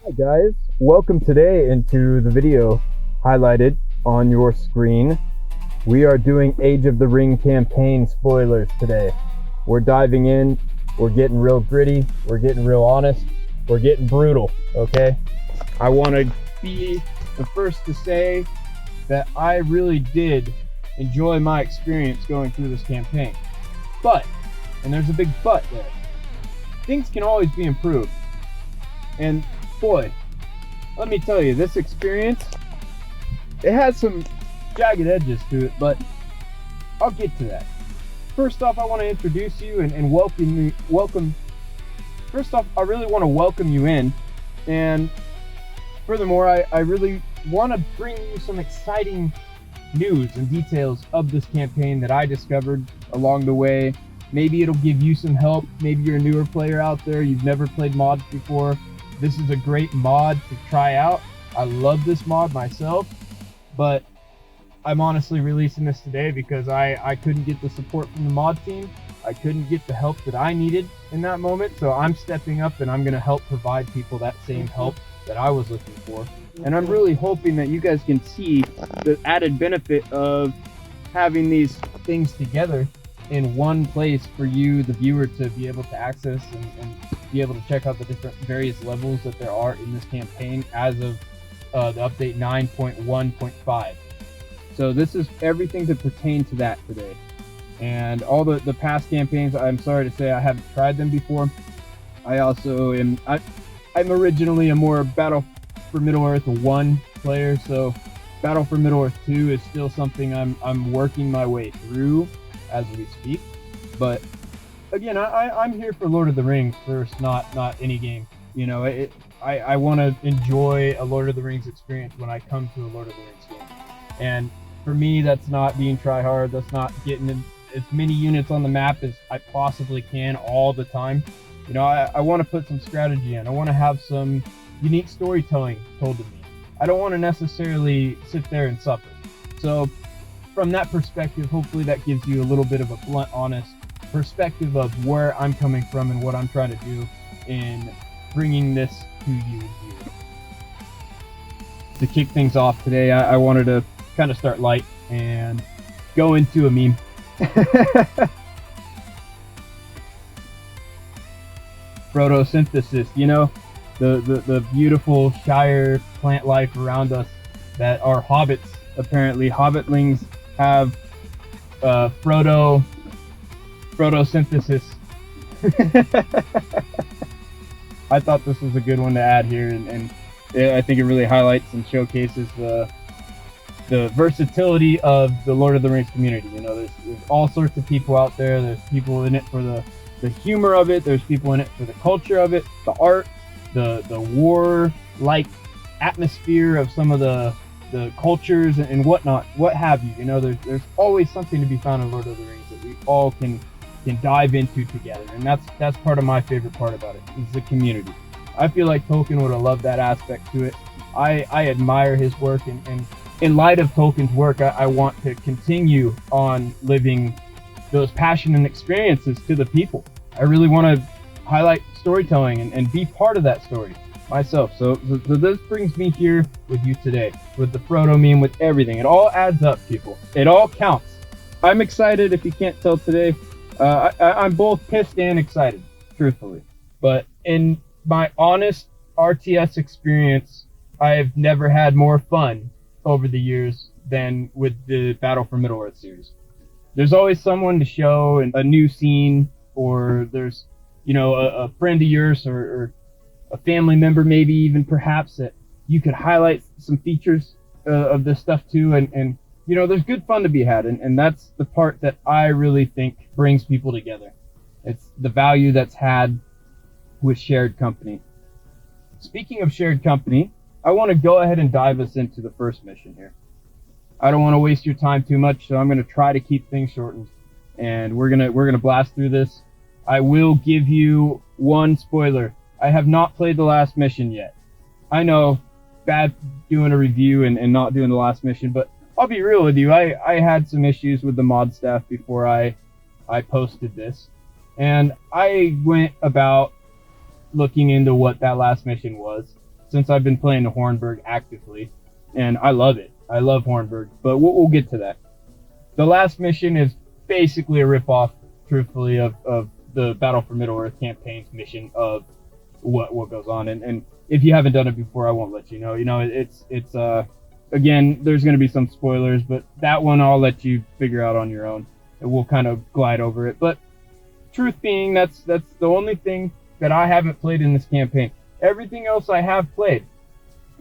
Hi guys, welcome today into the video highlighted on your screen. We are doing Age of the Ring campaign spoilers today. We're diving in, we're getting real gritty, we're getting real honest, we're getting brutal, okay? I want to be the first to say that I really did enjoy my experience going through this campaign. But, and there's a big but there, things can always be improved. And boy, let me tell you, this experience, it has some jagged edges to it, but I'll get to that. First off, I want to introduce you and welcome. First off, I really want to welcome you in, and furthermore, I really want to bring you some exciting news and details of this campaign that I discovered along the way. Maybe it'll give you some help. Maybe you're a newer player out there, you've never played mods before. This is a great mod to try out. I love this mod myself, but I'm honestly releasing this today because I couldn't get the support from the mod team. I couldn't get the help that I needed in that moment, so I'm stepping up and I'm going to help provide people that same help that I was looking for. And I'm really hoping that you guys can see the added benefit of having these things together in one place for you, the viewer, to be able to access and be able to check out the different various levels that there are in this campaign as of the update 9.1.5. So this is everything to pertain to that today. And all the past campaigns, I'm sorry to say I haven't tried them before. I also am, I'm originally a more Battle for Middle-earth 1 player, so Battle for Middle-earth 2 is still something I'm working my way through as we speak. But again, I'm here for Lord of the Rings first, not any game. You know, I want to enjoy a Lord of the Rings experience when I come to a Lord of the Rings game. And for me, that's not being try-hard, that's not getting as many units on the map as I possibly can all the time. You know, I want to put some strategy in. I want to have some unique storytelling told to me. I don't want to necessarily sit there and suffer. So from that perspective, hopefully that gives you a little bit of a blunt, honest perspective of where I'm coming from and what I'm trying to do in bringing this to you here. To kick things off today, I wanted to kind of start light and go into a meme. Photosynthesis, you know, the beautiful Shire plant life around us that are hobbits. Apparently, hobbitlings have photosynthesis. I thought this was a good one to add here, and I think it really highlights and showcases the versatility of the Lord of the Rings community. You know, there's all sorts of people out there. There's people in it for the humor of it. There's people in it for the culture of it, the art, the war-like atmosphere of some of the cultures and whatnot, what have you. You know, there's always something to be found in Lord of the Rings that we all can dive into together, and that's part of my favorite part about it, is the community. I feel like Tolkien would have loved that aspect to it. I admire his work, and in light of Tolkien's work, I want to continue on living those passion and experiences to the people. I really want to highlight storytelling and be part of that story myself. So this brings me here with you today, with the Frodo meme, with everything. It all adds up, people. It all counts. I'm excited, if you can't tell today. I'm both pissed and excited, truthfully. But in my honest RTS experience, I have never had more fun over the years than with the Battle for Middle-earth series. There's always someone to show and a new scene, or there's, you know, a friend of yours or a family member, maybe even perhaps, that you could highlight some features of this stuff too, and you know, there's good fun to be had, and that's the part that I really think brings people together. It's the value that's had with shared company. Speaking of shared company, I want to go ahead and dive us into the first mission here. I don't want to waste your time too much, so I'm going to try to keep things shortened, and we're gonna blast through this. I will give you one spoiler. I have not played the last mission yet. I know, bad doing a review and not doing the last mission, but I'll be real with you. I had some issues with the mod staff before I posted this, and I went about looking into what that last mission was. since I've been playing the Hornburg actively, and I love it. I love Hornburg, but we'll get to that. The last mission is basically a ripoff, truthfully, of the Battle for Middle-earth campaign's mission of what goes on. And if you haven't done it before, I won't let you know. You know, it's again, there's going to be some spoilers, but that one I'll let you figure out on your own. And we'll kind of glide over it. But truth being, that's the only thing that I haven't played in this campaign. Everything else I have played.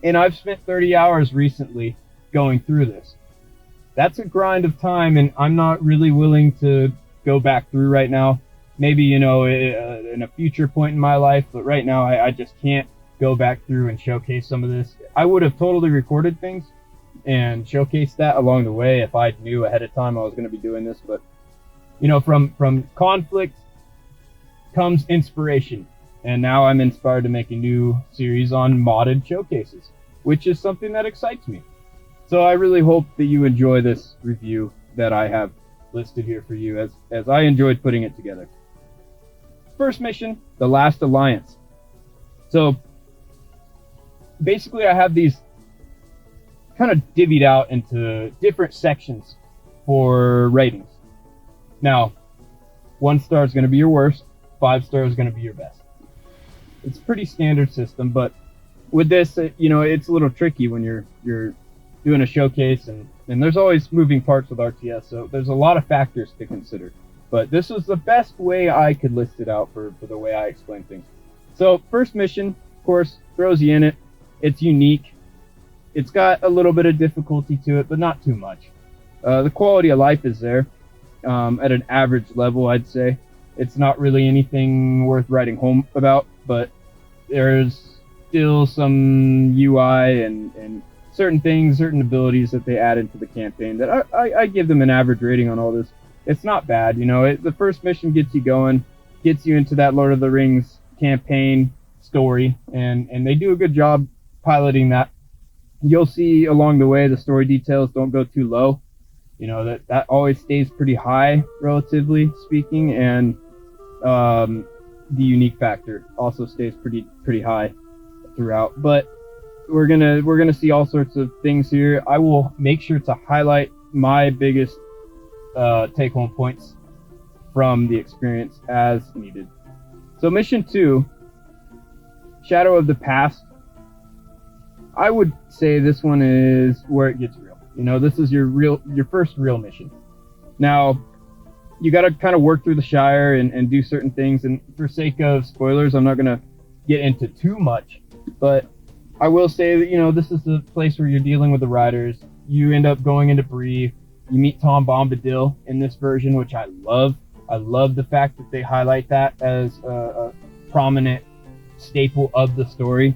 And I've spent 30 hours recently going through this. That's a grind of time, and I'm not really willing to go back through right now. Maybe, you know, in a future point in my life, but right now I just can't go back through and showcase some of this. I would have totally recorded things and showcased that along the way if I knew ahead of time I was going to be doing this. But, you know, from conflict comes inspiration. And now I'm inspired to make a new series on modded showcases, which is something that excites me. So I really hope that you enjoy this review that I have listed here for you, as I enjoyed putting it together. First mission, The Last Alliance. So basically I have these kind of divvied out into different sections for ratings. Now, 1 star is going to be your worst, 5 stars is going to be your best. It's a pretty standard system, but with this, you know, it's a little tricky when you're doing a showcase, and there's always moving parts with RTS, so there's a lot of factors to consider. But this was the best way I could list it out for the way I explain things. So first mission, of course, throws you in it. It's unique. It's got a little bit of difficulty to it, but not too much. The quality of life is there at an average level, I'd say. It's not really anything worth writing home about, but there's still some UI and certain things, certain abilities that they add into the campaign that I give them an average rating on all this. It's not bad, you know. The first mission gets you going, gets you into that Lord of the Rings campaign story, and they do a good job piloting that. You'll see along the way the story details don't go too low. You know, that always stays pretty high, relatively speaking, and the unique factor also stays pretty high throughout. But we're gonna see all sorts of things here. I will make sure to highlight my biggest take-home points from the experience as needed. So mission 2, Shadow of the Past. I would say this one is where it gets real. You know, this is your first real mission. Now, you got to kind of work through the Shire and do certain things. And for sake of spoilers, I'm not going to get into too much. But I will say that, you know, this is the place where you're dealing with the riders. You end up going into Bree. You meet Tom Bombadil in this version, which I love. I love the fact that they highlight that as a prominent staple of the story.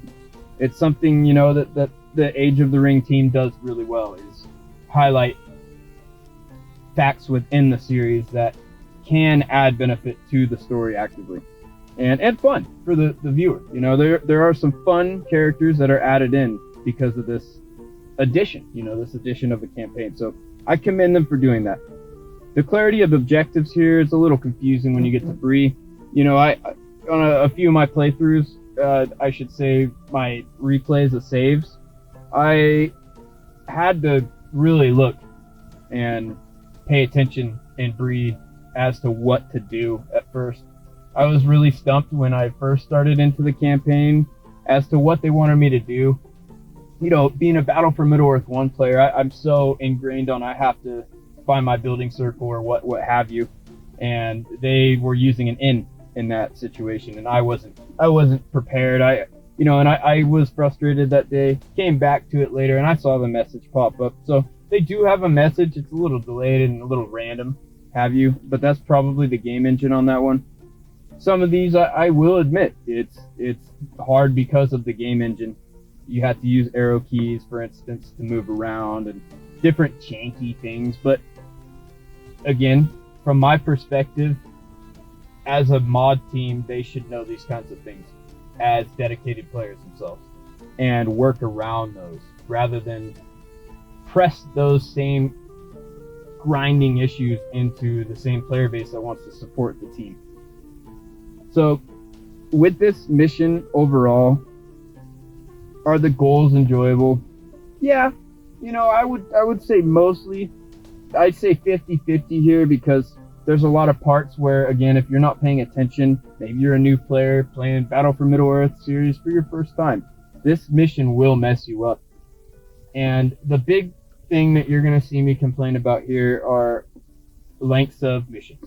It's something, you know, that the Age of the Ring team does really well, is highlight facts within the series that can add benefit to the story actively. And fun for the viewer. You know, there are some fun characters that are added in because of this addition, you know, this addition of the campaign. So I commend them for doing that. The clarity of objectives here is a little confusing when you get to Bree. You know, I on a few of my playthroughs, I should say my replays of saves, I had to really look and pay attention in Bree as to what to do at first. I was really stumped when I first started into the campaign as to what they wanted me to do. You know, being a Battle for Middle-earth 1 player, I'm so ingrained on I have to find my building circle or what have you. And they were using an inn in that situation, and I wasn't prepared. I was frustrated that day. Came back to it later, and I saw the message pop up. So they do have a message. It's a little delayed and a little random, have you? But that's probably the game engine on that one. Some of these, I will admit, it's hard because of the game engine. You have to use arrow keys, for instance, to move around and different janky things. But again, from my perspective, as a mod team, they should know these kinds of things as dedicated players themselves and work around those rather than press those same grinding issues into the same player base that wants to support the team. So with this mission overall, Are the goals enjoyable? Yeah, you know, I would say mostly, I'd say 50-50 here, because there's a lot of parts where, again, if you're not paying attention, maybe you're a new player playing Battle for Middle-earth series for your first time, this mission will mess you up. And the big thing that you're going to see me complain about here are lengths of missions.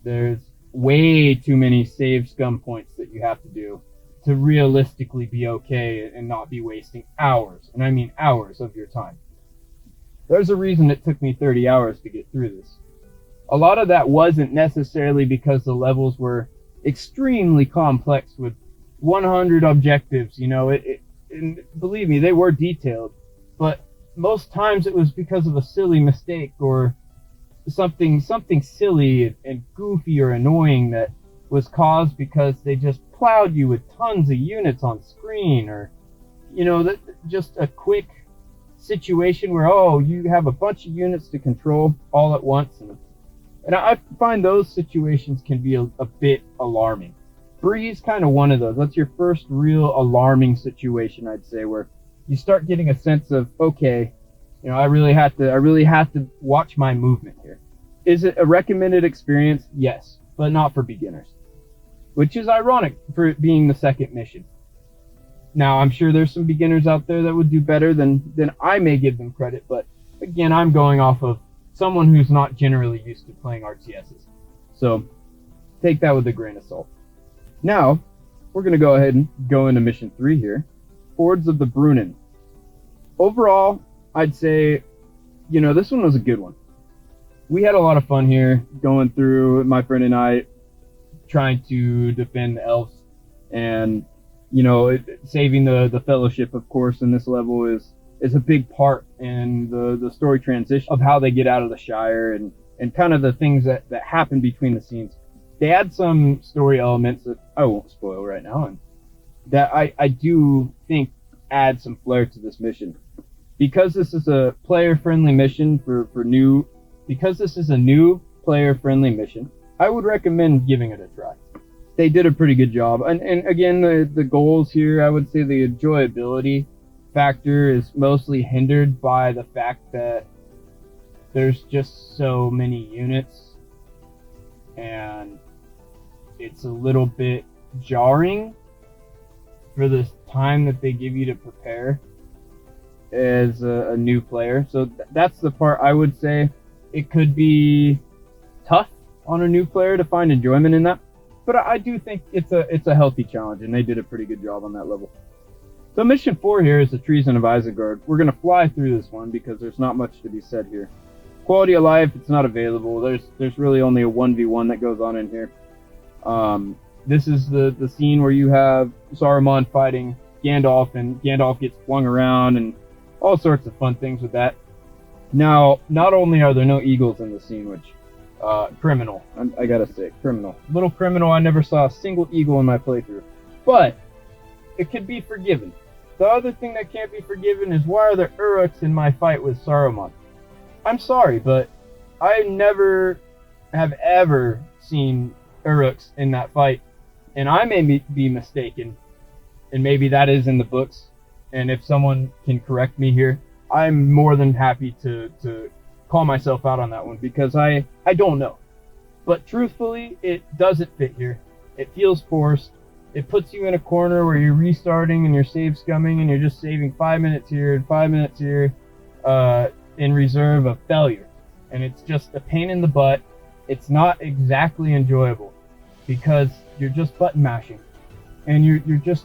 There's way too many save scum points that you have to do to realistically be okay and not be wasting hours, and I mean hours of your time. There's a reason it took me 30 hours to get through this. A lot of that wasn't necessarily because the levels were extremely complex with 100 objectives, you know, and believe me, they were detailed, but most times it was because of a silly mistake or something silly and goofy or annoying that was caused because they just plowed you with tons of units on screen, or, you know, just a quick situation where, oh, you have a bunch of units to control all at once, and I find those situations can be a bit alarming. Bree's kind of one of those. That's your first real alarming situation, I'd say, where you start getting a sense of, okay, you know, I really have to watch my movement here. Is it a recommended experience? Yes, but not for beginners, which is ironic for it being the second mission. Now, I'm sure there's some beginners out there that would do better than I may give them credit, but again, I'm going off of someone who's not generally used to playing RTSs. So take that with a grain of salt. Now, we're going to go ahead and go into mission 3 here, Fords of the Bruinen. Overall, I'd say, you know, this one was a good one. We had a lot of fun here going through, my friend and I, trying to defend the elves, and, you know, saving the fellowship, of course, in this level is a big part in the story transition of how they get out of the Shire and kind of the things that happen between the scenes. They add some story elements that I won't spoil right now, and that I do think add some flair to this mission. Because this is a player-friendly mission because this is a new player-friendly mission, I would recommend giving it a try. They did a pretty good job. And again, the goals here, I would say the enjoyability factor is mostly hindered by the fact that there's just so many units, and it's a little bit jarring for the time that they give you to prepare as a new player. So that's the part I would say it could be tough on a new player to find enjoyment in that. But I do think it's a healthy challenge, and they did a pretty good job on that level. So mission 4 here is the Treason of Isengard. We're going to fly through this one because there's not much to be said here. Quality of life, it's not available. There's really only a 1v1 that goes on in here. This is the scene where you have Saruman fighting Gandalf, and Gandalf gets flung around and all sorts of fun things with that. Now, not only are there no eagles in the scene, which, criminal, I gotta say, criminal. Little criminal, I never saw a single eagle in my playthrough. But, it could be forgiven. The other thing that can't be forgiven is, why are there Uruks in my fight with Saruman? I'm sorry, but I never have ever seen Uruks in that fight, and I may be mistaken, and maybe that is in the books, and if someone can correct me here, I'm more than happy to call myself out on that one, because I don't know. But truthfully, it doesn't fit here. It feels forced. It puts you in a corner where you're restarting and you're save scumming and you're just saving 5 minutes here and 5 minutes here in reserve of failure. And it's just a pain in the butt. It's not exactly enjoyable because you're just button mashing. And you're just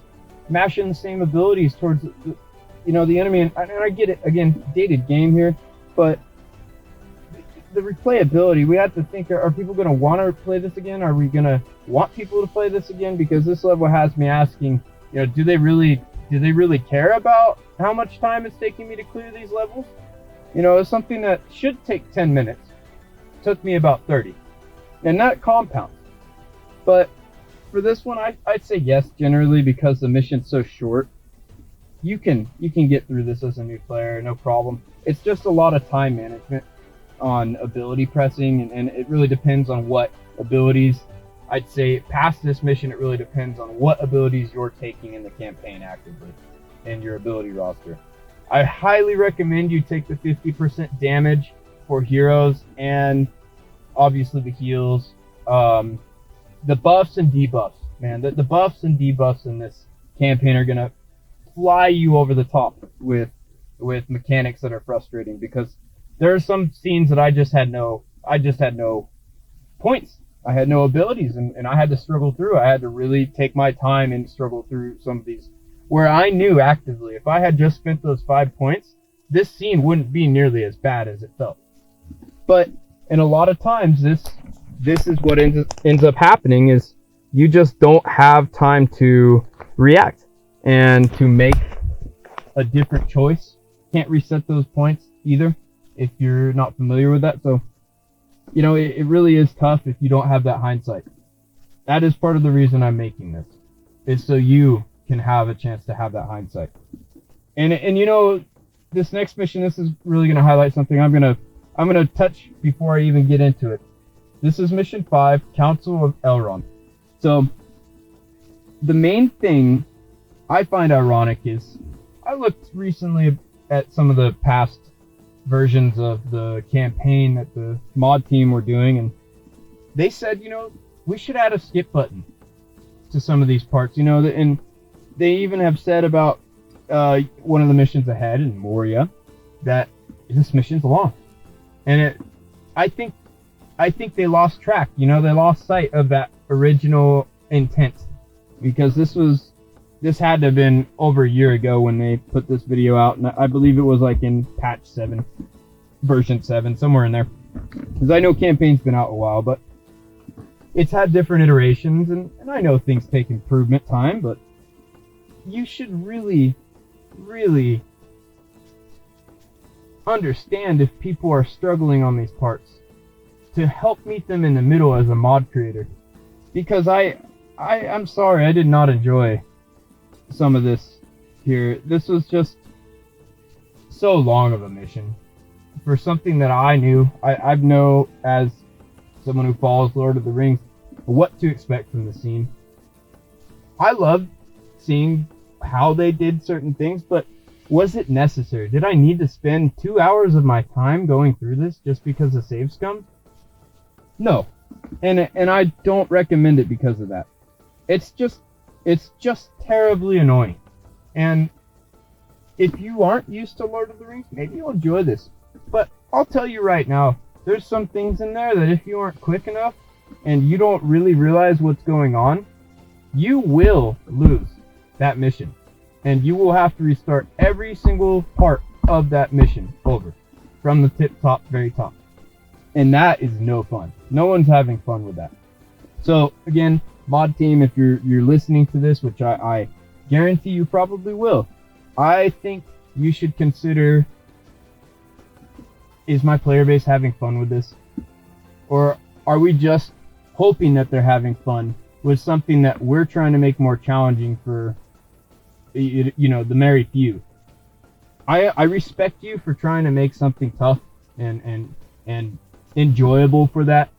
mashing the same abilities towards the enemy. And I get it, again, dated game here, but the replayability, we have to think, are people going to want to play this again? Are we going to want people to play this again? Because this level has me asking, do they really care about how much time it's taking me to clear these levels? It's something that should take 10 minutes. It took me about 30. And that compounds. But for this one, I'd say yes, generally, because the mission's so short. You can get through this as a new player, no problem. It's just a lot of time management on ability pressing, and it really depends on what abilities. I'd say past this mission, it really depends on what abilities you're taking in the campaign actively. in your ability roster. I highly recommend you take the 50% damage for heroes and obviously the heals. The buffs and debuffs, man. The buffs and debuffs in this campaign are gonna fly you over the top with mechanics that are frustrating, because there are some scenes that I just had no points. I had no abilities, and I had to struggle through. I had to really take my time and struggle through some of these, where I knew actively if I had just spent those 5 points, this scene wouldn't be nearly as bad as it felt. But in a lot of times, this is what ends up happening, is you just don't have time to react and to make a different choice. Can't reset those points either if you're not familiar with that. So, you know, it really is tough if you don't have that hindsight. That is part of the reason I'm making this, is so you can have a chance to have that hindsight. And you know, this next mission, this is really going to highlight something I'm going to touch before I even get into it. This is mission 5, Council of Elrond. So, the main thing I find ironic is, I looked recently at some of the past versions of the campaign that the mod team were doing, and they said, you know, we should add a skip button to some of these parts, you know, and they even have said about one of the missions ahead in Moria that this mission's long. And I think they lost track, you know, they lost sight of that original intent, because this had to have been over a year ago when they put this video out, and I believe it was like in patch 7, version 7, somewhere in there, because I know campaign's been out a while, but it's had different iterations, and I know things take improvement time, but you should really understand if people are struggling on these parts, to help meet them in the middle as a mod creator, because I'm sorry, I did not enjoy some of this here. This was just so long of a mission for something that I knew. I know, as someone who follows Lord of the Rings, what to expect from the scene. I loved seeing how they did certain things, but was it necessary? Did I need to spend 2 hours of my time going through this just because of save scum? No. And I don't recommend it because of that. It's just terribly annoying. And if you aren't used to Lord of the Rings, maybe you'll enjoy this. But I'll tell you right now, there's some things in there that if you aren't quick enough and you don't really realize what's going on, you will lose that mission. And you will have to restart every single part of that mission over, from the very top. And that is no fun. No one's having fun with that. So again, mod team, if you're listening to this, which I guarantee you probably will, I think you should consider, is my player base having fun with this? Or are we just hoping that they're having fun with something that we're trying to make more challenging for, you know, the merry few? I respect you for trying to make something tough and enjoyable for that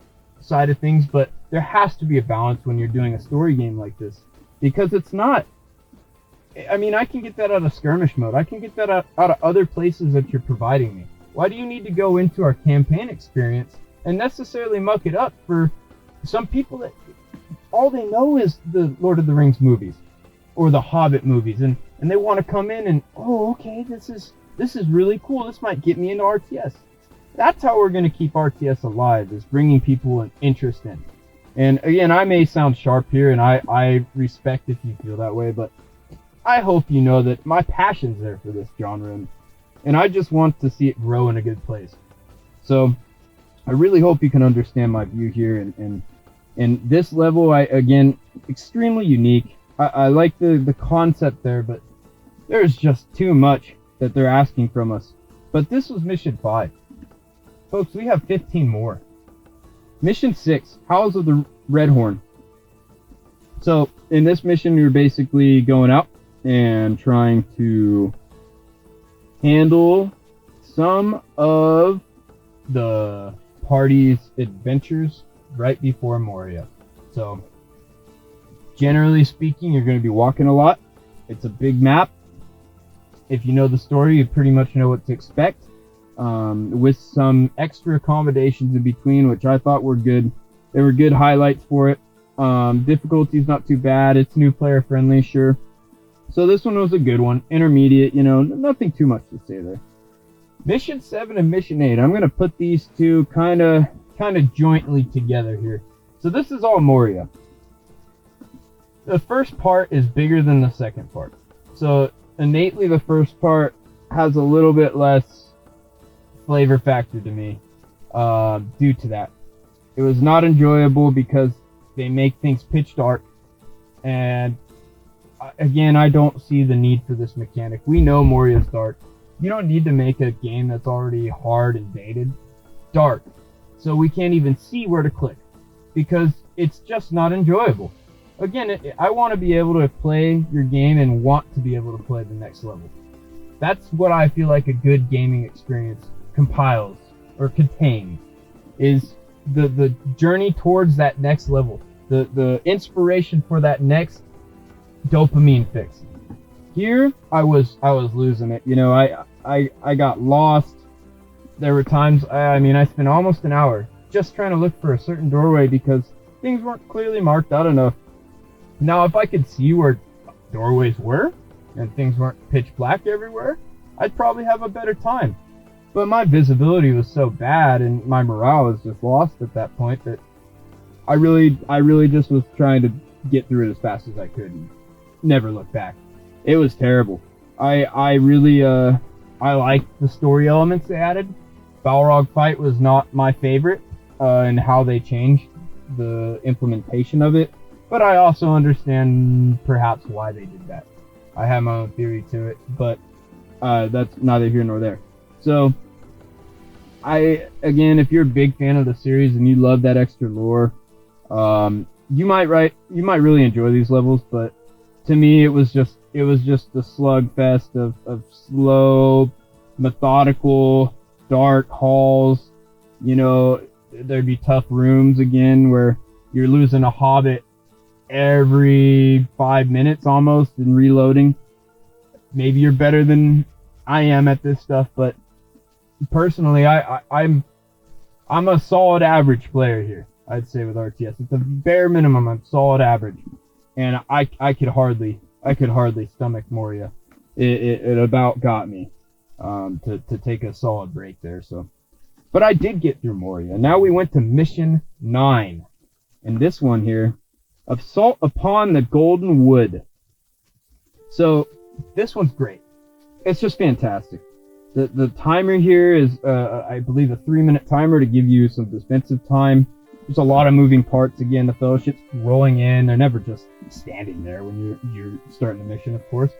side of things, but there has to be a balance when you're doing a story game like this, because it's not, I mean, I can get that out of skirmish mode. I can get that out of other places that you're providing me. Why do you need to go into our campaign experience and necessarily muck it up for some people that all they know is the Lord of the Rings movies or the Hobbit movies, and they want to come in and, oh, okay, this is really cool. This might get me into RTS. That's how we're going to keep RTS alive, is bringing people an interest in. And again, I may sound sharp here, and I respect if you feel that way, but I hope you know that my passion's there for this genre, and I just want to see it grow in a good place. So I really hope you can understand my view here, and this level, again, extremely unique. I like the concept there, but there's just too much that they're asking from us. But this was mission 5. Folks, we have 15 more. Mission 6, Howls of the Redhorn. So, in this mission, you're basically going out and trying to handle some of the party's adventures right before Moria. So, generally speaking, you're going to be walking a lot. It's a big map. if you know the story, you pretty much know what to expect, with some extra accommodations in between, which I thought were good. They were good highlights for it. Difficulty's not too bad. It's new player friendly, sure. So this one was a good one. Intermediate, you know, nothing too much to say there. Mission 7 and Mission 8. I'm going to put these two kind of jointly together here. So this is all Moria. The first part is bigger than the second part. So innately the first part has a little bit less flavor factor to me due to that. It was not enjoyable because they make things pitch dark, and again, I don't see the need for this mechanic. We know Moria's dark. You don't need to make a game that's already hard and dated dark, so we can't even see where to click because it's just not enjoyable. Again, I want to be able to play your game and want to be able to play the next level. That's what I feel like a good gaming experience compiles or contains, is the journey towards that next level, the inspiration for that next dopamine fix. Here I was losing it. You know, I got lost. There were times, I mean, I spent almost an hour just trying to look for a certain doorway because things weren't clearly marked out enough. Now, if I could see where doorways were and things weren't pitch black everywhere, I'd probably have a better time. But my visibility was so bad and my morale was just lost at that point that I really just was trying to get through it as fast as I could and never look back. It was terrible. I really I liked the story elements they added. Balrog fight was not my favorite, and how they changed the implementation of it. But I also understand perhaps why they did that. I have my own theory to it, but that's neither here nor there. So, again, if you're a big fan of the series and you love that extra lore, you might really enjoy these levels. But to me, it was just a slugfest of slow, methodical, dark halls. You know, there'd be tough rooms again where you're losing a hobbit every 5 minutes almost and reloading. Maybe you're better than I am at this stuff, but personally, I'm a solid average player here. I'd say with RTS, it's a bare minimum. I'm solid average, and I could hardly stomach Moria. It about got me to take a solid break there. So, but I did get through Moria. Now we went to Mission 9, and this one here, Assault upon the Golden Wood. So this one's great. It's just fantastic. The timer here is, I believe, a 3-minute timer to give you some defensive time. There's a lot of moving parts. Again, the Fellowship's rolling in. They're never just standing there when you're starting the mission, of course.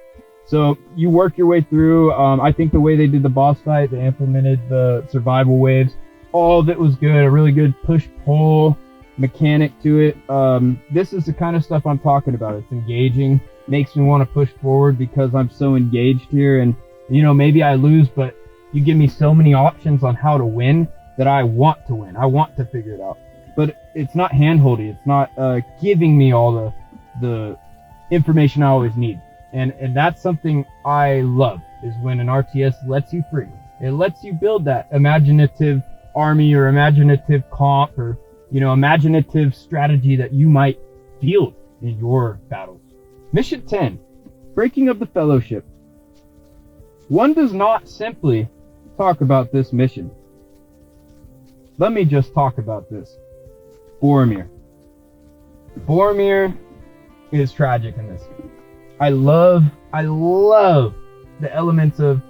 So you work your way through. I think the way they did the boss fight, they implemented the survival waves. All of it was good. A really good push-pull mechanic to it. This is the kind of stuff I'm talking about. It's engaging. Makes me want to push forward because I'm so engaged here. And, you know, maybe I lose, but you give me so many options on how to win that I want to win. I want to figure it out. But it's not handholdy. It's not giving me all the information I always need. And that's something I love, is when an RTS lets you free. It lets you build that imaginative army or imaginative comp or, you know, imaginative strategy that you might field in your battles. Mission 10, Breaking of the Fellowship. One does not simply talk about this mission. Let me just talk about this. Boromir. Boromir is tragic in this. I love the elements of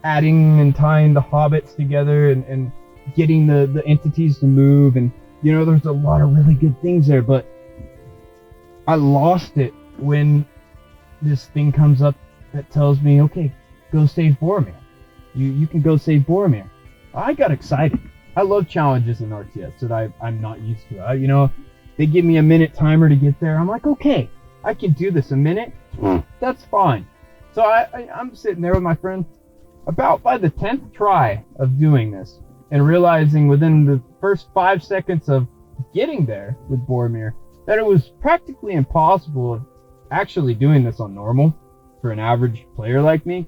adding and tying the hobbits together and getting the entities to move, and you know, there's a lot of really good things there, but I lost it when this thing comes up that tells me, okay, go save Boromir. You can go save Boromir. I got excited. I love challenges in RTS that I'm not used to. You know, they give me a minute timer to get there. I'm like, okay, I can do this. A minute? That's fine. So I'm sitting there with my friend about by the 10th try of doing this and realizing within the first 5 seconds of getting there with Boromir that it was practically impossible of actually doing this on normal. for an average player like me,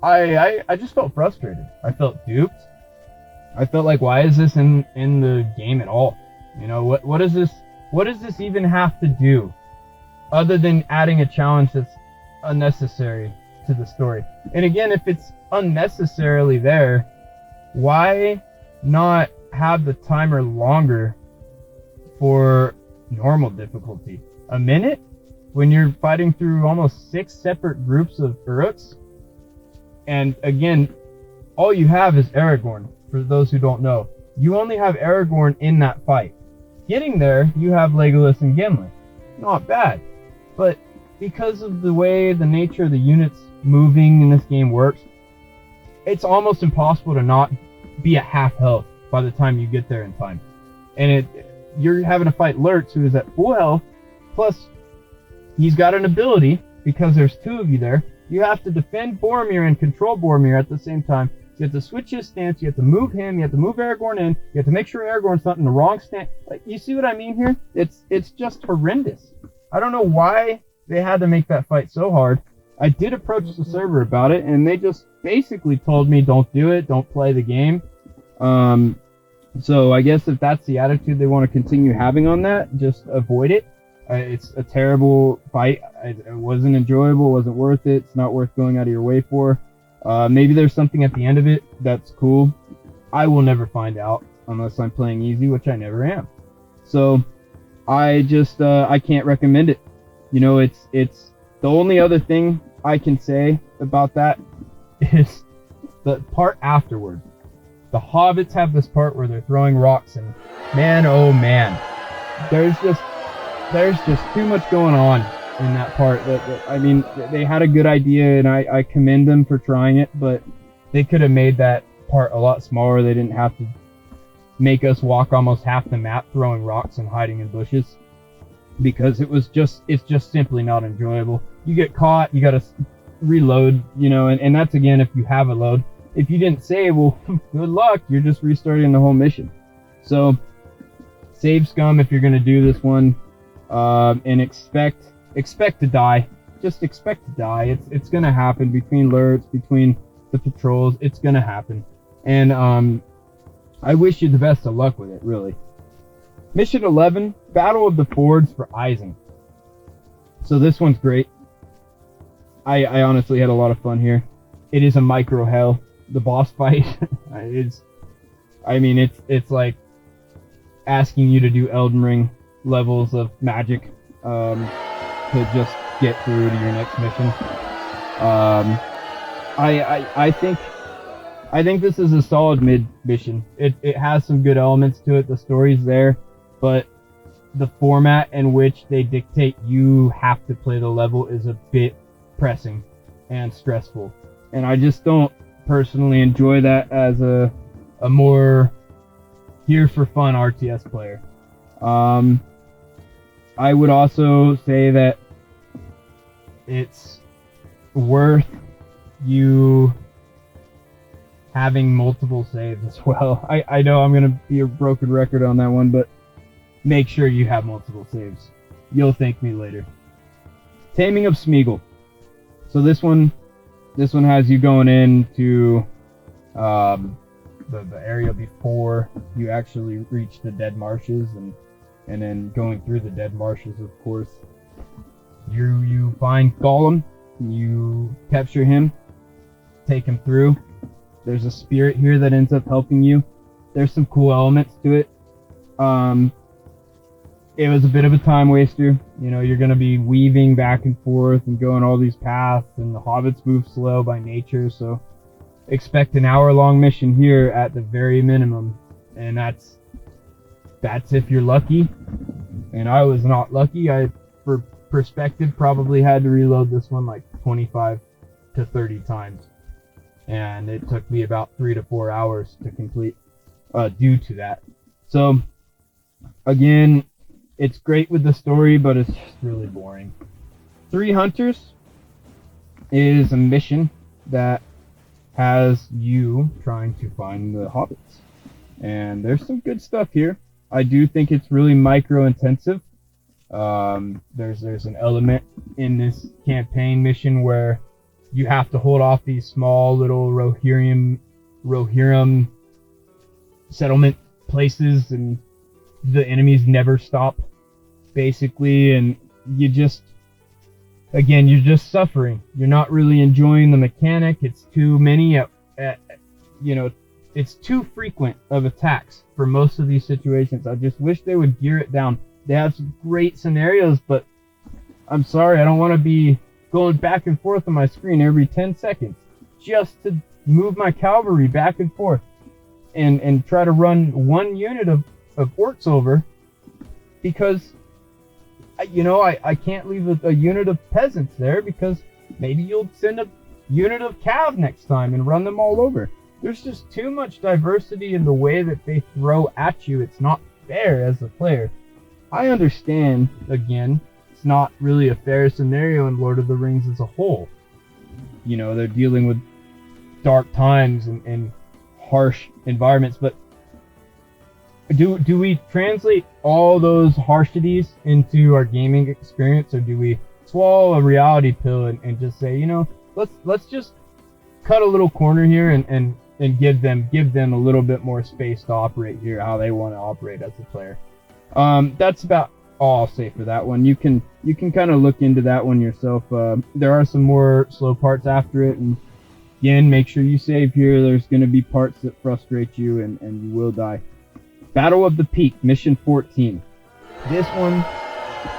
I just felt frustrated. I felt duped. I felt like, why is this in the game at all? You know, what does this even have to do other than adding a challenge that's unnecessary to the story? And again, if it's unnecessarily there, why not have the timer longer for normal difficulty? A minute? When you're fighting through almost 6 separate groups of Uruks? And again, all you have is Aragorn, for those who don't know. You only have Aragorn in that fight. Getting there, you have Legolas and Gimli. Not bad. But because of the way the nature of the units moving in this game works, it's almost impossible to not be at half health by the time you get there in time. And you're having to fight Lurtz, who is at full health, plus he's got an ability, because there's 2 of you there. You have to defend Boromir and control Boromir at the same time. You have to switch his stance, you have to move him, you have to move Aragorn in, you have to make sure Aragorn's not in the wrong stance. Like, you see what I mean here? It's just horrendous. I don't know why they had to make that fight so hard. I did approach the server about it, and they just basically told me, don't do it, don't play the game. So I guess if that's the attitude they want to continue having on that, just avoid it. It's a terrible fight. It wasn't enjoyable, wasn't worth it. It's not worth going out of your way for. Maybe there's something at the end of it that's cool. I will never find out unless I'm playing easy, which I never am. So I just I can't recommend it. You know, it's the only other thing I can say about that is the part afterward. The hobbits have this part where they're throwing rocks, and man, oh man, there's just too much going on in that part. I mean, they had a good idea, and I commend them for trying it, but they could have made that part a lot smaller. They didn't have to make us walk almost half the map throwing rocks and hiding in bushes, because it's just simply not enjoyable. You get caught, you gotta reload, you know, and that's again if you have a load. If you didn't save, well, good luck, you're just restarting the whole mission. So save scum if you're gonna do this one. And expect to die. Just expect to die. It's gonna happen between Lurtz, between the patrols. It's gonna happen. And I wish you the best of luck with it, really. Mission 11, Battle of the Fords for Isen. So this one's great. I honestly had a lot of fun here. It is a micro hell. The boss fight it's like asking you to do Elden Ring levels of magic to just get through to your next mission. I think this is a solid mid mission. It has some good elements to it. The story's there, but the format in which they dictate you have to play the level is a bit pressing and stressful, and I just don't personally enjoy that as a more here for fun RTS player. I would also say that it's worth you having multiple saves as well. I know I'm going to be a broken record on that one, but make sure you have multiple saves. You'll thank me later. Taming of Smeagol. So this one has you going into the area before you actually reach the Dead Marshes, and then going through the Dead Marshes, of course. You find Gollum, you capture him, take him through. There's a spirit here that ends up helping you. There's some cool elements to it. It was a bit of a time waster. You know, you're going to be weaving back and forth and going all these paths, and the hobbits move slow by nature, so expect an hour-long mission here at the very minimum, and that's if you're lucky. And I was not lucky. I, for perspective, probably had to reload this one like 25 to 30 times, and it took me about 3 to 4 hours to complete due to that. So again, it's great with the story, but it's just really boring. 3 Hunters is a mission that has you trying to find the hobbits, and there's some good stuff here. I do think it's really micro intensive. There's an element in this campaign mission where you have to hold off these small little Rohirrim settlement places, and the enemies never stop, basically, and you're just suffering. You're not really enjoying the mechanic. It's too many it's too frequent of attacks for most of these situations. I just wish they would gear it down. They have some great scenarios, but I'm sorry, I don't want to be going back and forth on my screen every 10 seconds just to move my cavalry back and forth and try to run one unit of orcs over, because I can't leave a unit of peasants there, because maybe you'll send a unit of cav next time and run them all over. There's just too much diversity in the way that they throw at you. It's not fair as a player. I understand, again, it's not really a fair scenario in Lord of the Rings as a whole. They're dealing with dark times and harsh environments, but do we translate all those harshities into our gaming experience, or do we swallow a reality pill and just say, let's just cut a little corner here and give them a little bit more space to operate here how they want to operate as a player. That's about all I'll say for that one. You can kind of look into that one yourself. There are some more slow parts after it, and again, make sure you save here. There's going to be parts that frustrate you, and you will die. Battle of the Peak, Mission 14. This one,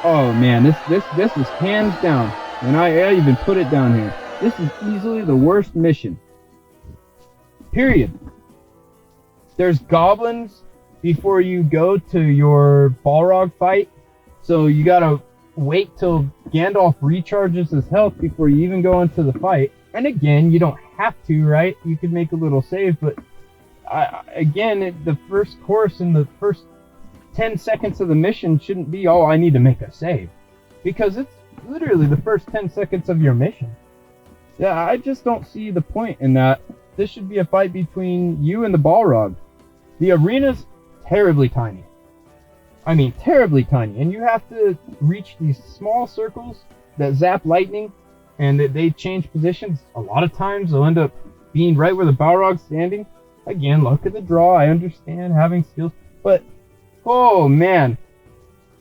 oh man, this is hands down, and I even put it down here. This is easily the worst mission. Period. There's goblins before you go to your Balrog fight, so you gotta wait till Gandalf recharges his health before you even go into the fight. And again, you don't have to, right? You could make a little save, but the first course in the first 10 seconds of the mission shouldn't be, oh, I need to make a save, because it's literally the first 10 seconds of your mission. Yeah, I just don't see the point in that. This should be a fight between you and the Balrog. The arena's terribly tiny. I mean, terribly tiny. And you have to reach these small circles that zap lightning, and they change positions. A lot of times they'll end up being right where the Balrog's standing. Again, luck of the draw. I understand having skills, but oh man,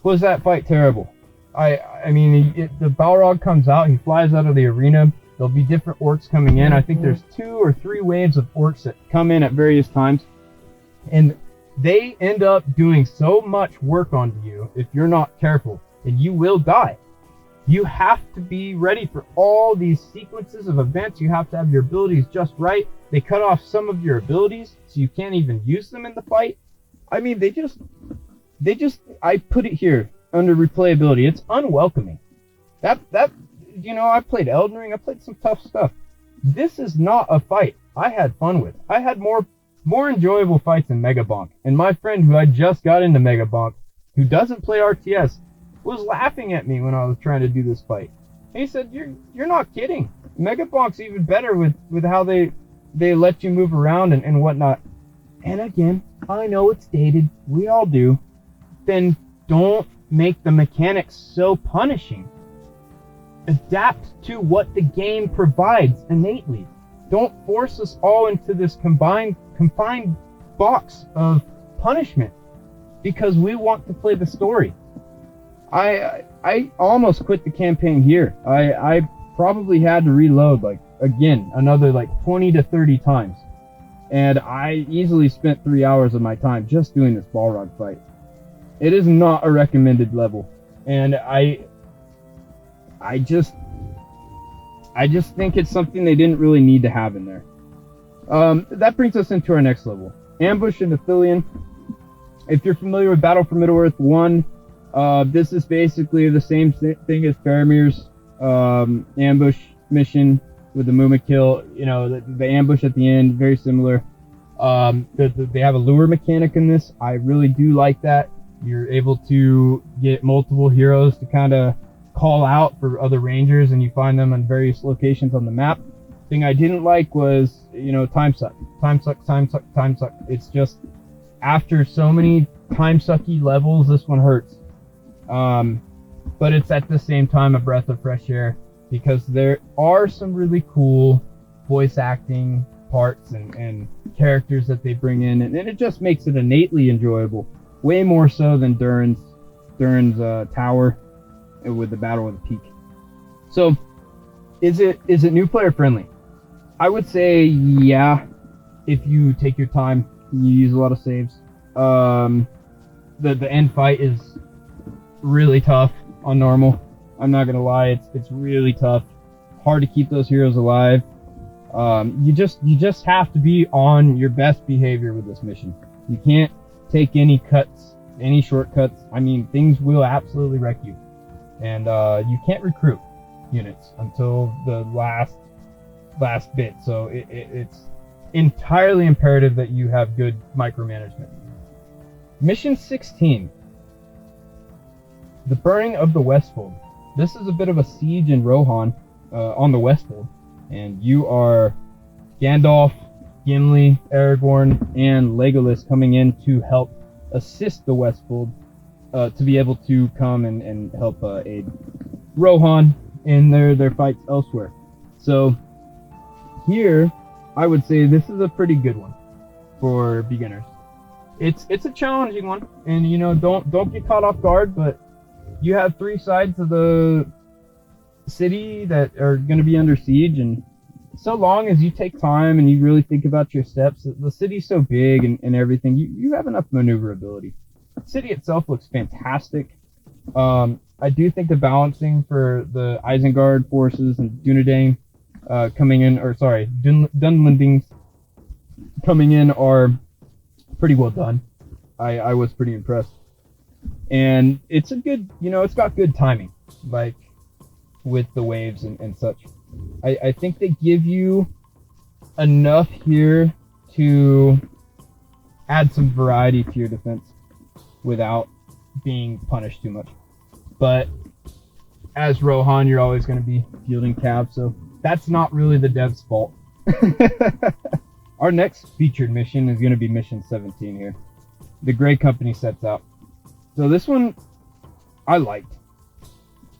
was that fight terrible. I mean, the Balrog comes out, he flies out of the arena. There'll be different orcs coming in. I think there's 2 or 3 waves of orcs that come in at various times, and they end up doing so much work on you if you're not careful, and you will die. You have to be ready for all these sequences of events. You have to have your abilities just right. They cut off some of your abilities, so you can't even use them in the fight. I mean, I put it here under replayability. It's unwelcoming. I played Elden Ring. I played some tough stuff. This is not a fight I had fun with. I had more enjoyable fights in Mega Bonk. And my friend who I just got into Mega Bonk, who doesn't play RTS, was laughing at me when I was trying to do this fight. And he said, "You're not kidding. Mega Bonk's even better with how they let you move around and whatnot." And again, I know it's dated. We all do. Then don't make the mechanics so punishing. Adapt to what the game provides innately. Don't force us all into this confined box of punishment because we want to play the story. I almost quit the campaign here. I probably had to reload another 20 to 30 times. And I easily spent 3 hours of my time just doing this Balrog fight. It is not a recommended level. And I just think it's something they didn't really need to have in there. That brings us into our next level. Ambush in Ithilien. If you're familiar with Battle for Middle-earth 1, this is basically the same thing as Faramir's ambush mission with the Mumakil. The ambush at the end, very similar. They have a lure mechanic in this. I really do like that. You're able to get multiple heroes to kind of call out for other rangers, and you find them on various locations on the map. Thing I didn't like was, time suck. It's just, after so many time sucky levels, this one hurts. but it's at the same time a breath of fresh air because there are some really cool voice acting parts and characters that they bring in, and it just makes it innately enjoyable, way more so than Durin's tower with the Battle of the Peak. So, is it new player friendly? I would say yeah, if you take your time, you use a lot of saves. The end fight is really tough on normal. I'm not gonna lie, it's really tough. Hard to keep those heroes alive. You just have to be on your best behavior with this mission. You can't take any cuts, any shortcuts. I mean, things will absolutely wreck you. And you can't recruit units until the last bit. So it's entirely imperative that you have good micromanagement. Mission 16. The Burning of the Westfold. This is a bit of a siege in Rohan on the Westfold. And you are Gandalf, Gimli, Aragorn, and Legolas coming in to help assist the Westfold to be able to come and help aid Rohan in their fights elsewhere. So here, I would say this is a pretty good one for beginners. It's a challenging one, and you know, don't get caught off guard, but you have 3 sides of the city that are going to be under siege, and so long as you take time and you really think about your steps, the city's so big and everything, you have enough maneuverability. The city itself looks fantastic. I do think the balancing for the Isengard forces and Dunedain Dunlendings coming in are pretty well done. I was pretty impressed. And it's a good, it's got good timing, like with the waves and such. I think they give you enough here to add some variety to your defense without being punished too much. But as Rohan, you're always going to be fielding cav, so that's not really the dev's fault. Our next featured mission is going to be mission 17 here. The Grey Company sets out. So this one, I liked.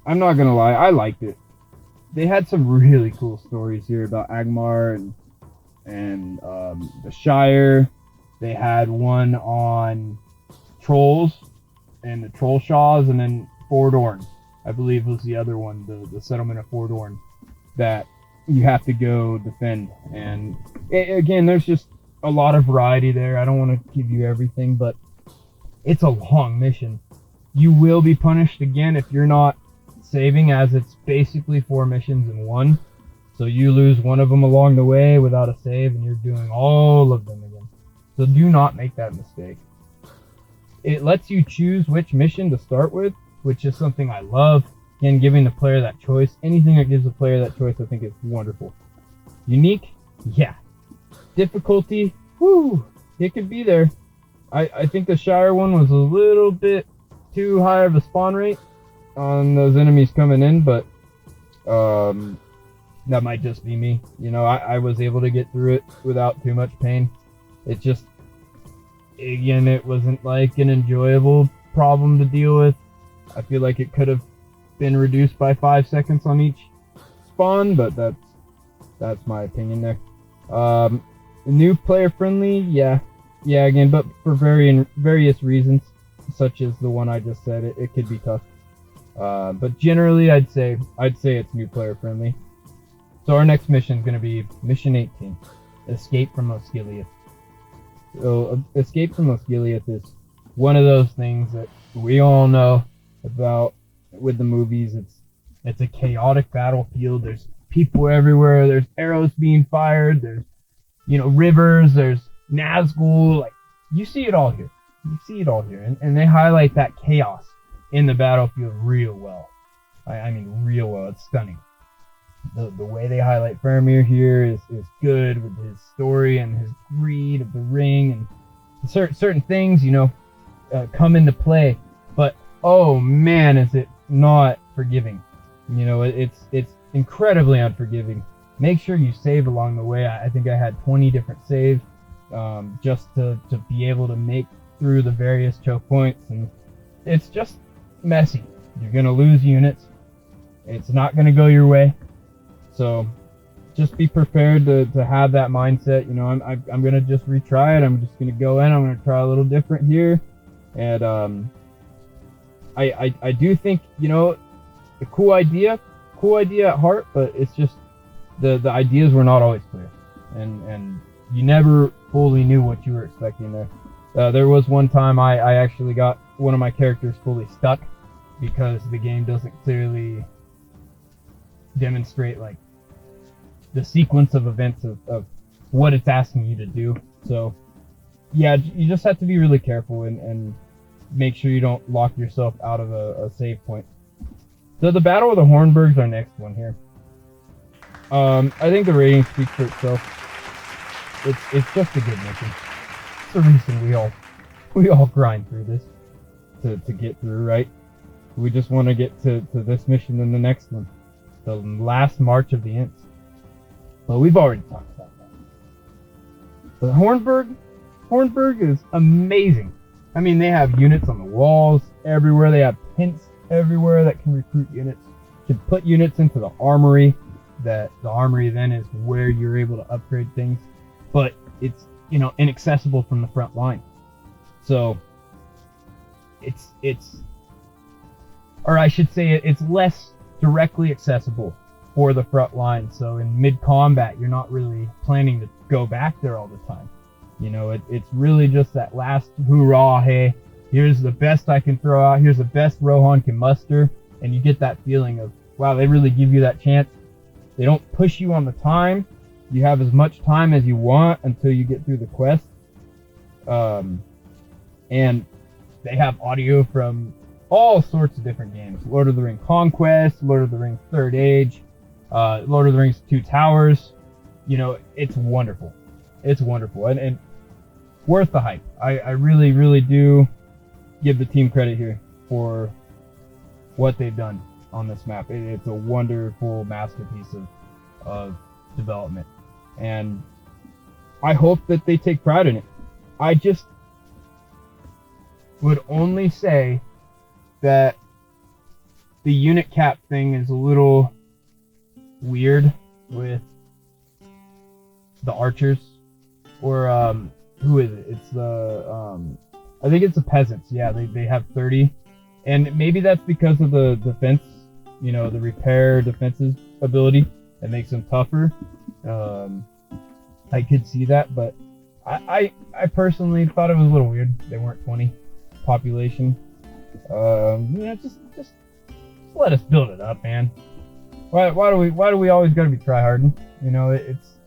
I'm not going to lie, I liked it. They had some really cool stories here about Angmar and the Shire. They had one on trolls and the Troll Shaws, and then Fordorn, I believe, was the other one, the settlement of Fordorn that you have to go defend. And again, there's just a lot of variety there. I don't want to give you everything, but it's a long mission. You will be punished again if you're not saving, as it's basically 4 missions in one. So you lose one of them along the way without a save, and you're doing all of them again. So do not make that mistake. It lets you choose which mission to start with, which is something I love. Again, giving the player that choice. Anything that gives the player that choice, I think is wonderful. Unique? Yeah. Difficulty? Woo! It could be there. I think the Shire one was a little bit too high of a spawn rate on those enemies coming in, but that might just be me. I was able to get through it without too much pain. It just, again, it wasn't like an enjoyable problem to deal with. I feel like it could have been reduced by 5 seconds on each spawn, but that's my opinion there. New player friendly, yeah, again, but for various reasons, such as the one I just said, it could be tough. But generally, I'd say it's new player friendly. So our next mission is going to be mission 18, Escape from Osgiliath. So Escape from Osgiliath is one of those things that we all know about with the movies. It's a chaotic battlefield. There's people everywhere. There's arrows being fired. There's rivers. There's Nazgul. Like, you see it all here. And they highlight that chaos in the battlefield real well. I mean, real well. It's stunning. The way they highlight Faramir here is good, with his story and his greed of the ring, and certain things, come into play. But oh man, is it not forgiving? It's incredibly unforgiving. Make sure you save along the way. I think I had 20 different saves just to be able to make through the various choke points, and it's just messy. You're going to lose units. It's not going to go your way. So just be prepared to have that mindset. You know, I'm going to just retry it. I'm just going to go in. I'm going to try a little different here. And I do think, you know, a cool idea at heart, but it's just the ideas were not always clear. And you never fully knew what you were expecting there. There was one time I actually got one of my characters fully stuck because the game doesn't clearly demonstrate like the sequence of events of what it's asking you to do. So yeah, you just have to be really careful and make sure you don't lock yourself out of a save point. So the Battle of the Hornburg's our next one here. I think the rating speaks for itself. It's just a good mission. It's the reason we all grind through this to get through, right? We just want to get to this mission and the next one, the last march of the Ents. But we've already talked about that. But Hornburg is amazing. I mean, they have units on the walls everywhere. They have hints everywhere that can recruit units. You can put units into the armory. That the armory then is where you're able to upgrade things. But it's, you know, inaccessible from the front line. So it's or I should say it's less directly accessible for the front line. So in mid-combat, you're not really planning to go back there all the time. You know, it's really just that last hoorah, hey, here's the best I can throw out, here's the best Rohan can muster, and you get that feeling of, wow, they really give you that chance. They don't push you on the time. You have as much time as you want until you get through the quest. And they have audio from all sorts of different games. Lord of the Rings Conquest, Lord of the Rings Third Age, Lord of the Rings Two Towers. You know, it's wonderful. It's wonderful. And worth the hype. I really, really do give the team credit here for what they've done on this map. It's a wonderful masterpiece of development. And I hope that they take pride in it. I just would only say that the unit cap thing is a little weird with the archers, or who is it? It's the I think it's the peasants. Yeah, they have 30, and maybe that's because of the defense, you know, the repair defenses ability that makes them tougher. I could see that, but I personally thought it was a little weird. They weren't 20 population. Yeah, just let us build it up, man. Why do we always gotta be tryharding? You know, it's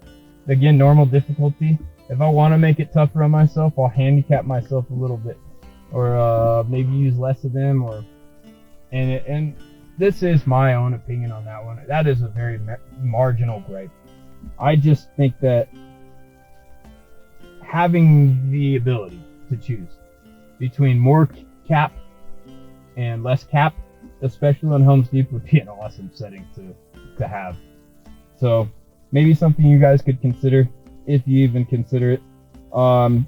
again normal difficulty. If I want to make it tougher on myself, I'll handicap myself a little bit, or maybe use less of them, and this is my own opinion on that one. That is a very marginal gripe. I just think that having the ability to choose between more cap and less cap, especially on Helm's Deep, would be an awesome setting to have. So maybe something you guys could consider, if you even consider it. But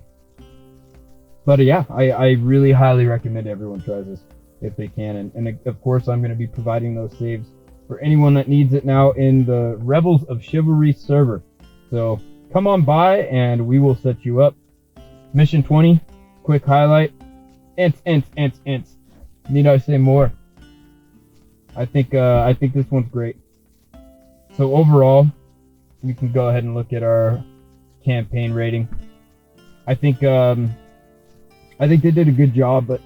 yeah, I really highly recommend everyone tries this if they can. And of course, I'm going to be providing those saves for anyone that needs it now in the Rebels of Chivalry server. So come on by and we will set you up. Mission 20, quick highlight. Ents. Need I say more? I think this one's great. So overall, we can go ahead and look at our campaign rating. I think they did a good job, but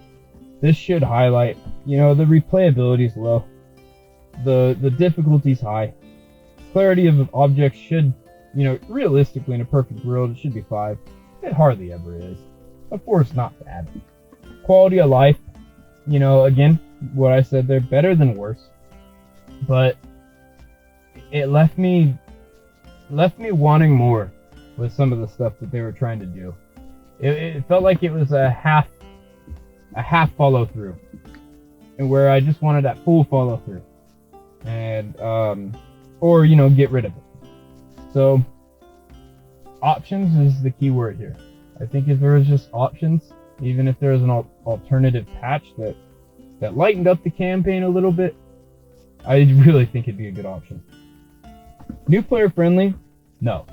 this should highlight, you know, the replayability is low, the difficulty's high, clarity of objects should, you know, realistically in a perfect world it should be 5. It hardly ever is. Of course, not bad. Quality of life, you know, again, what I said, they're better than worse, but it left me wanting more with some of the stuff that they were trying to do. It felt like it was a half follow through, and where I just wanted that full follow through, and or, you know, get rid of it. So options is the key word here. I think if there was just options, even if there was an alternative patch that that lightened up the campaign a little bit, I really think it'd be a good option. New player friendly? No.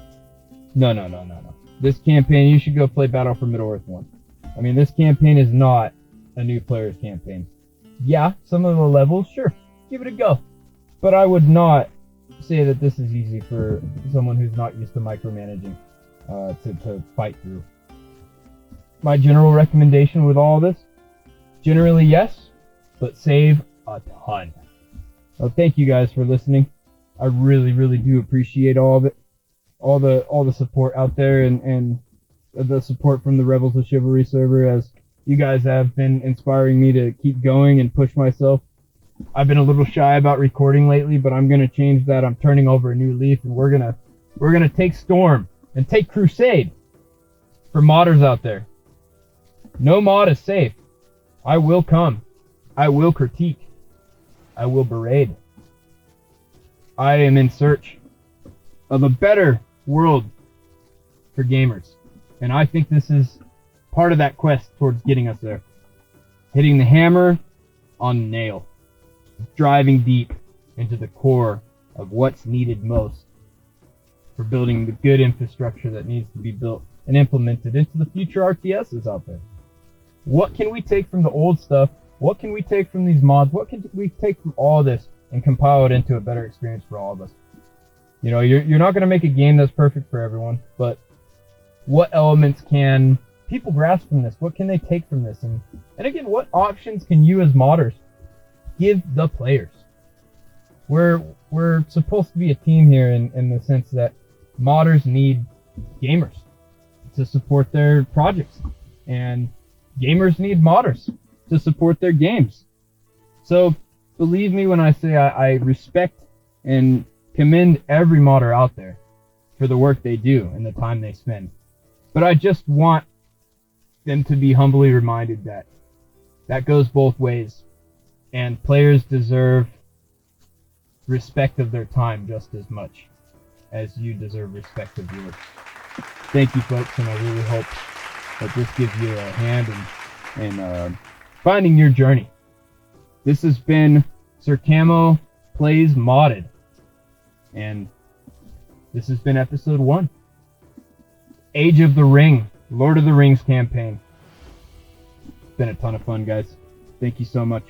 No. This campaign, you should go play Battle for Middle-earth 1. I mean, this campaign is not a new player's campaign. Yeah, some of the levels, sure, give it a go. But I would not say that this is easy for someone who's not used to micromanaging to fight through. My general recommendation with all this, generally yes, but save a ton. So thank you guys for listening. I really do appreciate all of it. All the support out there and the support from the Rebels of Chivalry server, as you guys have been inspiring me to keep going and push myself. I've been a little shy about recording lately, but I'm gonna change that. I'm turning over a new leaf, and we're gonna take Storm and take Crusade for modders out there. No mod is safe. I will come. I will critique. I will berate. I am in search of a better world for gamers. And I think this is part of that quest towards getting us there. Hitting the hammer on the nail. Driving deep into the core of what's needed most for building the good infrastructure that needs to be built and implemented into the future RTSs out there. What can we take from the old stuff? What can we take from these mods? What can we take from all this and compile it into a better experience for all of us? You know, you're not going to make a game that's perfect for everyone, but what elements can people grasp from this? What can they take from this? And again, what options can you as modders give the players? We're supposed to be a team here in the sense that modders need gamers to support their projects, and gamers need modders to support their games. So believe me when I say I respect and commend every modder out there for the work they do and the time they spend. But I just want them to be humbly reminded that that goes both ways, and players deserve respect of their time just as much as you deserve respect of yours. Thank you, folks, and I really hope that this gives you a hand in finding your journey. This has been Sir Camo Plays Modded, and this has been episode 1. Age of the Ring, Lord of the Rings campaign. It's been a ton of fun, guys. Thank you so much.